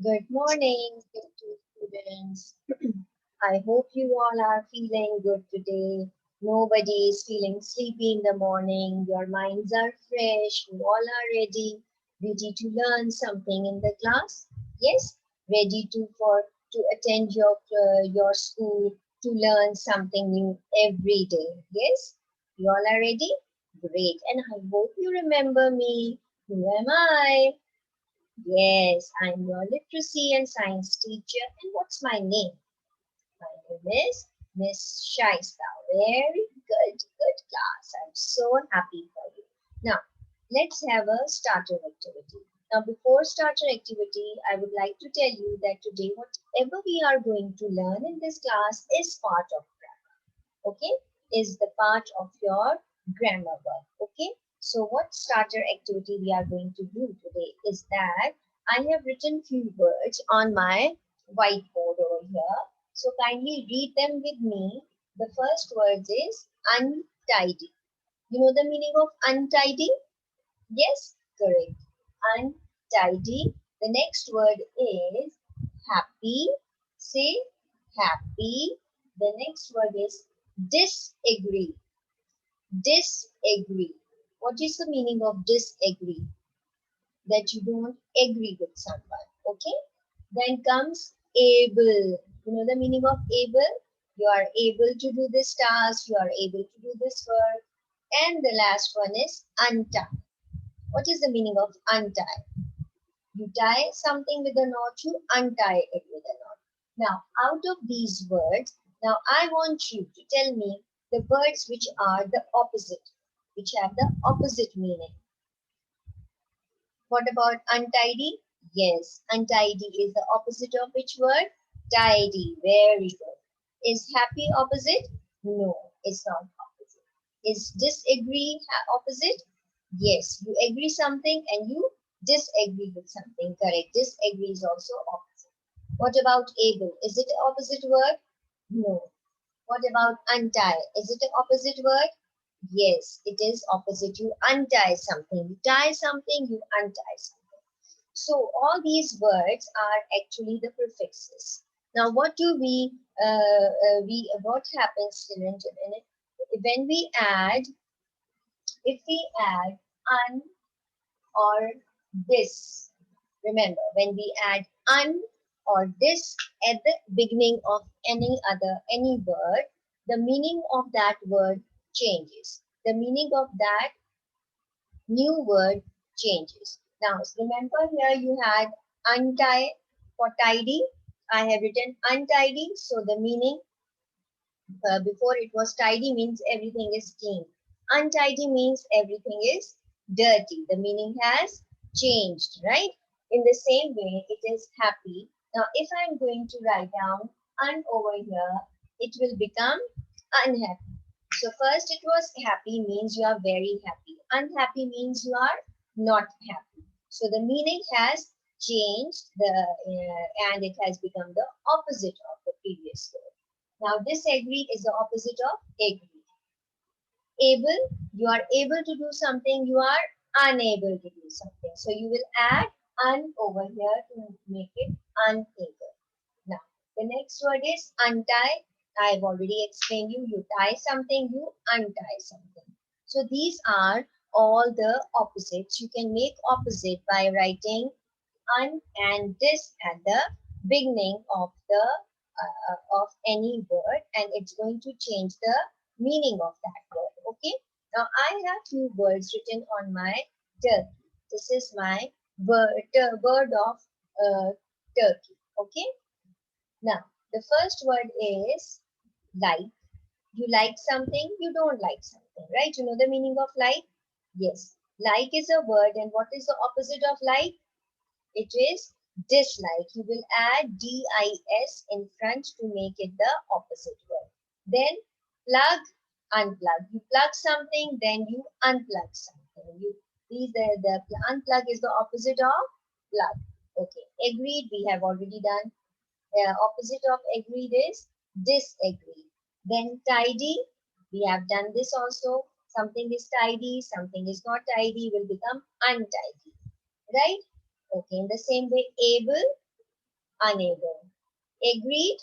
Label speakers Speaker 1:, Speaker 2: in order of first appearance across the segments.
Speaker 1: Good morning, students. I hope you all are feeling good today. Nobody is feeling sleepy in the morning. Your minds are fresh. You all are ready to learn something in the class. Yes, ready to attend your school to learn something new every day. Yes, you all are ready. Great, and I hope you remember me. Who am I? Yes, I'm your literacy and science teacher. And what's my name? My name is Miss Shaista. Very good class. I'm so happy for you. Now, let's have a starter activity. Now, before starter activity, I would like to tell you that today, whatever we are going to learn in this class is part of grammar. Okay? Is the part of your grammar work. Okay? So, what starter activity we are going to do today is that I have written few words on my whiteboard over here. So kindly read them with me. The first word is untidy. You know the meaning of untidy? Yes, correct. Untidy. The next word is happy. Say happy. The next word is disagree. Disagree. What is the meaning of disagree? That you don't agree with someone. Okay. Then comes able. You know the meaning of able? You are able to do this task. You are able to do this work. And the last one is untie. What is the meaning of untie? You tie something with a knot, you untie it with a knot. Now, out of these words, now I want you to tell me the words which are the opposite, which have the opposite meaning. What about untidy? Yes, untidy is the opposite of which word? Tidy. Very good. Is happy opposite? No, it's not opposite. Is disagree opposite? Yes, you agree something and you disagree with something. Correct. Disagree is also opposite. What about able? Is it the opposite word? No. What about untie? Is it the opposite word? Yes, it is opposite. You untie something. You tie something, you untie something. So all these words are actually the prefixes. Now, what do what happens, children, when we add, if we add un or this, remember, when we add un or this at the beginning of any word, the meaning of that word changes. The meaning of that new word changes. Now, remember here you had untie for tidy. I have written untidy. So the meaning before it was tidy means everything is clean. Untidy means everything is dirty. The meaning has changed, right? In the same way, it is happy. Now, if I'm going to write down un over here, it will become unhappy. So first it was happy means you are very happy. Unhappy means you are not happy. So the meaning has changed and it has become the opposite of the previous word. Now disagree is the opposite of agree. Able, you are able to do something, you are unable to do something. So you will add un over here to make it unable. Now, the next word is untie. I've already explained you. You tie something, you untie something. So these are all the opposites. You can make opposite by writing un and this at the beginning of the of any word, and it's going to change the meaning of that word. Okay. Now I have few words written on my turkey. This is my bird of turkey. Okay. Now, the first word is like. You like something, you don't like something, right? You know the meaning of like? Yes. Like is a word, and what is the opposite of like? It is dislike. You will add dis in front to make it the opposite word. Then plug, unplug. You plug something, then you unplug something. The unplug is the opposite of plug. Okay, agreed. We have already done. Opposite of agreed is disagree. Then tidy, we have done this also. Something is tidy, something is not tidy will become untidy, right? Okay, in the same way, able, unable. Agreed,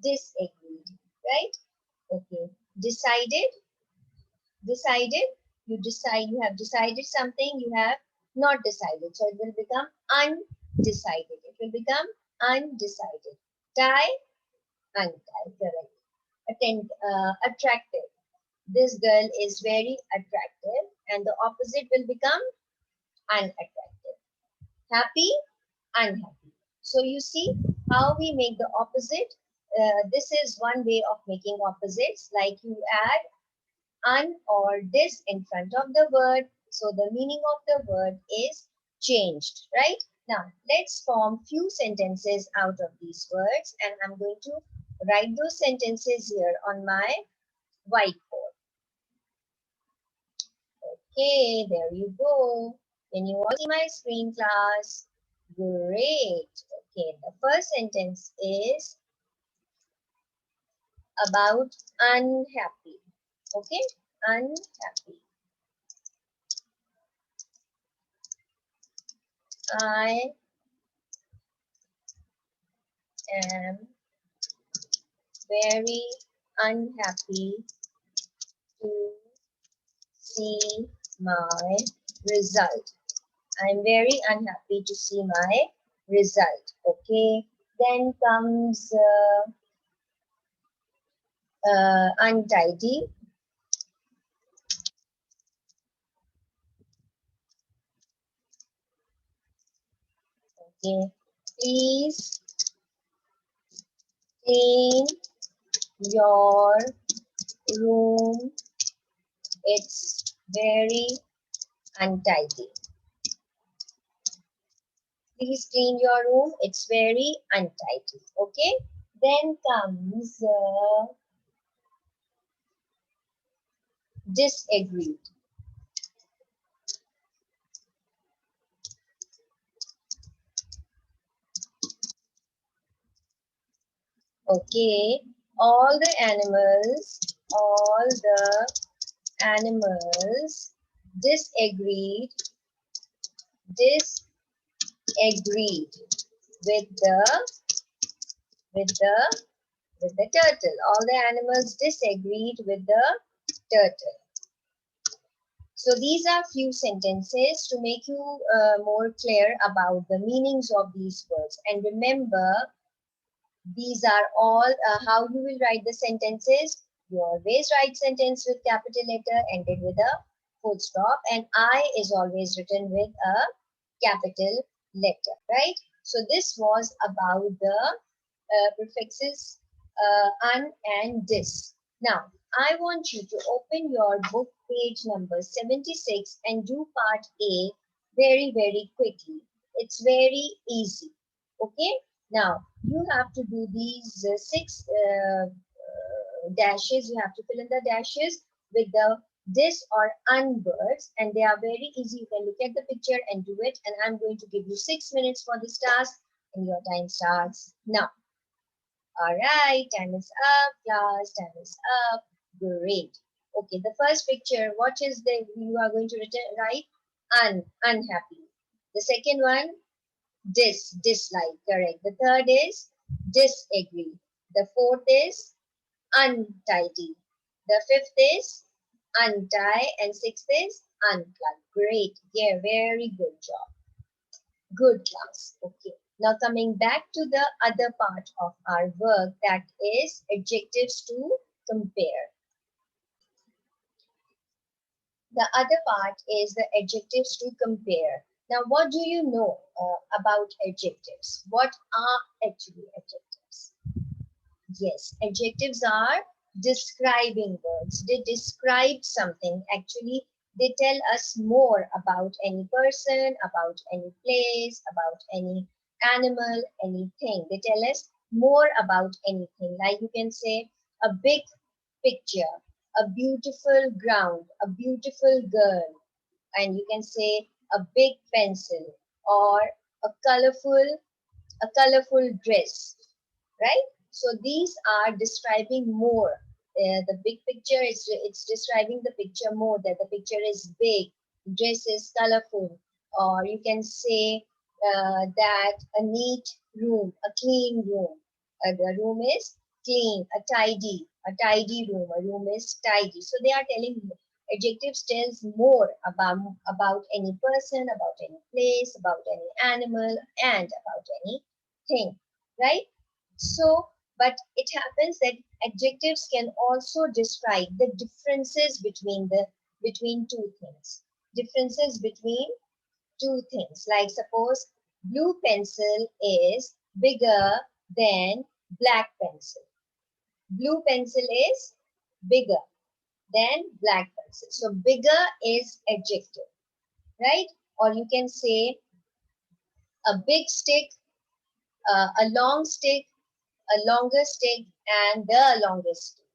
Speaker 1: disagreed, right? Okay. Decided, decided. You have decided something, you have not decided. So it will become undecided. It will become undecided. Tie, untie, correct. Attractive. This girl is very attractive, and the opposite will become unattractive. Happy, unhappy. So you see how we make the opposite. This is one way of making opposites, like you add un or dis in front of the word. So the meaning of the word is changed, right? Now let's form few sentences out of these words, and I'm going to write those sentences here on my whiteboard. Okay, there you go. Can you all see my screen, class? Great. Okay, the first sentence is about unhappy. Okay, unhappy. I am very unhappy to see my result. I'm very unhappy to see my result. Okay, then comes untidy. Okay, please clean your room. It's very untidy. Please clean your room. It's very untidy. Okay. Then comes disagreed. Okay. All the animals disagreed with the with the turtle. All the animals disagreed with the turtle. So these are few sentences to make you more clear about the meanings of these words. And remember, these are all how you will write the sentences. You always write sentence with capital letter ended with a full stop, and I is always written with a capital letter, right? So this was about the prefixes un and dis. Now, I want you to open your book page number 76 and do part A very, very quickly. It's very easy. Okay? Now, you have to do these six dashes. You have to fill in the dashes with the dis or un words, and they are very easy. You can look at the picture and do it. And I'm going to give you 6 minutes for this task, and your time starts now. All right, time is up, class. Time is up. Great. Okay, the first picture, what is the you are going to write? Unhappy. The second one, dislike. Correct. The third is disagree. The fourth is untidy. The fifth is untie, and sixth is unplug. Great. Yeah, very good job. Good, class. Okay. Now coming back to the other part of our work, that is adjectives to compare. The other part is the adjectives to compare. Now, what do you know about adjectives? What are actually adjectives? Yes, adjectives are describing words. They describe something. Actually, they tell us more about any person, about any place, about any animal, anything. They tell us more about anything. Like you can say a big picture, a beautiful ground, a beautiful girl, and you can say a big pencil or a colorful dress, right? So these are describing more. The big picture is it's describing the picture more, that the picture is big, dress is colorful, or you can say that a neat room, a clean room. The room is clean, a tidy room. A room is tidy. So they are telling adjectives tells more about any person, about any place, about any animal, and about any thing, right? So, but it happens that adjectives can also describe the differences between two things. Differences between two things. Like suppose blue pencil is bigger than black pencil. Blue pencil is bigger than black pencil. So bigger is adjective, right? Or you can say a big stick, a long stick, a longer stick, and the longest stick.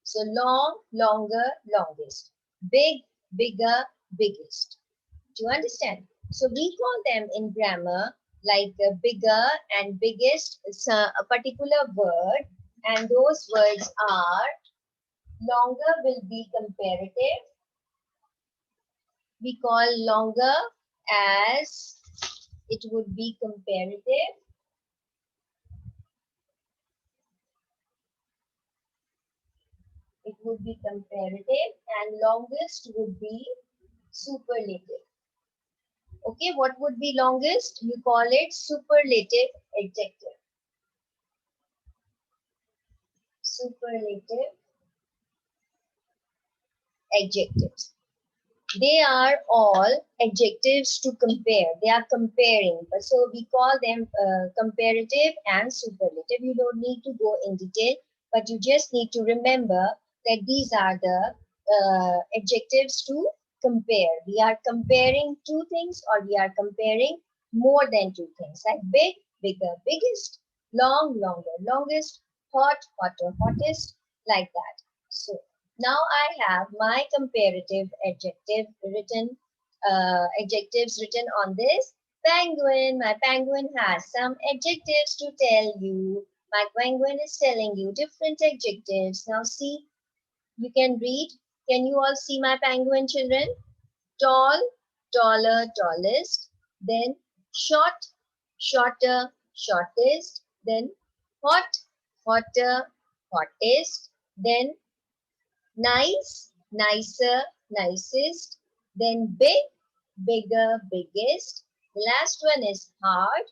Speaker 1: So long, longer, longest. Big, bigger, biggest. Do you understand? So we call them in grammar like bigger and biggest. It's a particular word, and those words are longer will be comparative. We call longer as it would be comparative. It would be comparative, and longest would be superlative. Okay, what would be longest? You call it superlative adjective. Superlative adjectives. They are all adjectives to compare. They are comparing. So we call them comparative and superlative. You don't need to go in detail, but you just need to remember that these are the adjectives to compare. We are comparing two things, or we are comparing more than two things, like big, bigger, biggest, long, longer, longest, hot, hotter, hottest, like that. So now I have my comparative adjectives written on this penguin. My penguin has some adjectives to tell you. My penguin is telling you different adjectives. Now see, you can read. Can you all see my penguin, children? Tall, taller, tallest. Then short, shorter, shortest. Then hot, hotter, hottest. Then nice, nicer, nicest. Then big, bigger, biggest. The last one is hard,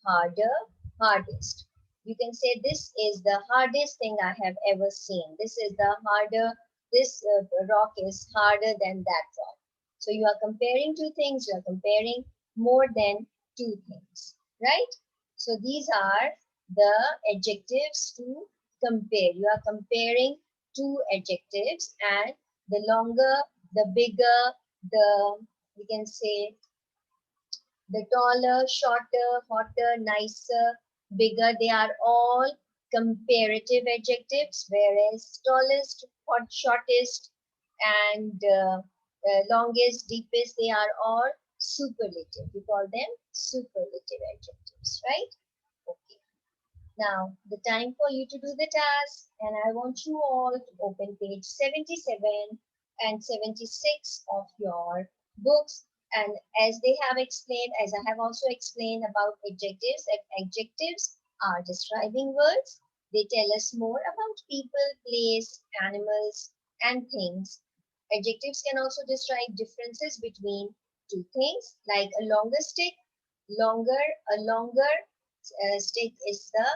Speaker 1: harder, hardest. You can say this is the hardest thing I have ever seen. This is the harder, this rock is harder than that rock. So you are comparing two things, you are comparing more than two things, right? So these are the adjectives to compare. You are comparing two adjectives, and the longer, the bigger, the, we can say, the taller, shorter, hotter, nicer, bigger, they are all comparative adjectives, whereas tallest, hot, shortest, and longest, deepest, they are all superlative. We call them superlative adjectives, right? Okay. Now, the time for you to do the task, and I want you all to open page 77 and 76 of your books. And as they have explained, as I have also explained about adjectives, that adjectives are describing words. They tell us more about people, place, animals, and things. Adjectives can also describe differences between two things, like a longer stick, longer, a longer stick is the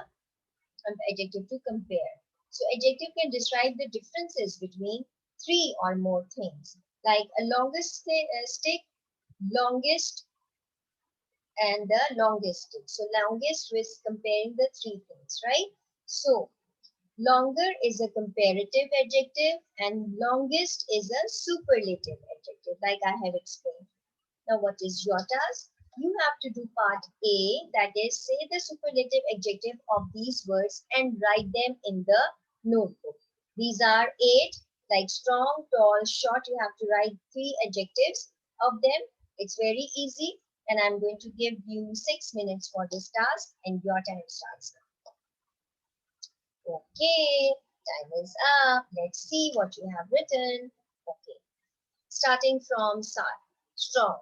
Speaker 1: adjective to compare. So adjective can describe the differences between three or more things, like a longest stick, longest, and the longest stick. So longest is comparing the three things, right? So longer is a comparative adjective, and longest is a superlative adjective, like I have explained. Now, what is your task? You have to do part A, that is, say the superlative adjective of these words and write them in the notebook. These are 8, like strong, tall, short. You have to write 3 adjectives of them. It's very easy, and I'm going to give you 6 minutes for this task, and your time starts now. Okay, time is up. Let's see what you have written. Okay, starting from strong.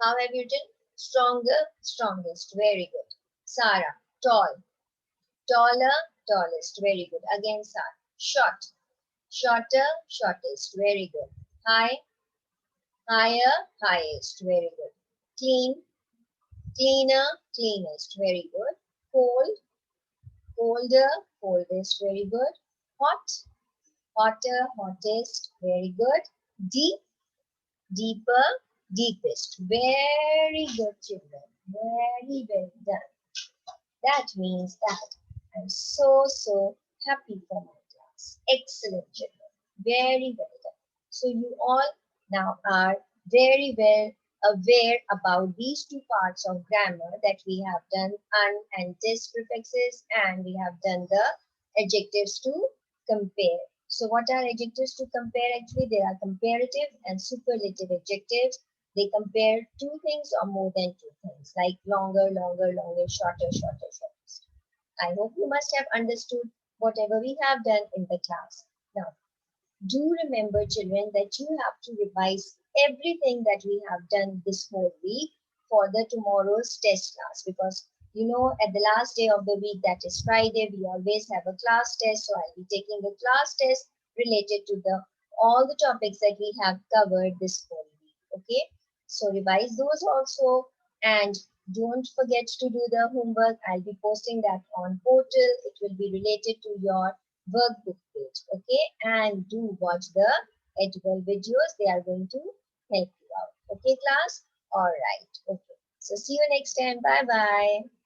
Speaker 1: How have you written? Stronger, strongest. Very good. Sarah, tall. Taller, tallest. Very good. Again, Sarah. Short, shorter, shortest. Very good. High, higher, highest. Very good. Clean, cleaner, cleanest. Very good. Cold, colder, coldest. Very good. Hot, hotter, hottest. Very good. Deep, deeper, deepest. Very good, children. Very well done. That means that I'm so happy for my class. Excellent, children. Very well done. So you all now are very well aware about these two parts of grammar that we have done un and this prefixes, and we have done the adjectives to compare. So what are adjectives to compare? Actually, they are comparative and superlative adjectives. They compare two things or more than two things, like longer, longer, longer, shorter, shorter, shortest. I hope you must have understood whatever we have done in the class. Now, do remember, children, that you have to revise everything that we have done this whole week for the tomorrow's test class, because you know at the last day of the week, that is Friday, we always have a class test. So I'll be taking the class test related to the all the topics that we have covered this whole week. Okay, so revise those also, and don't forget to do the homework. I'll be posting that on portal. It will be related to your workbook page. Okay, and do watch the Edwell videos. They are going to help you out. Okay, class? All right. Okay. So see you next time. Bye bye.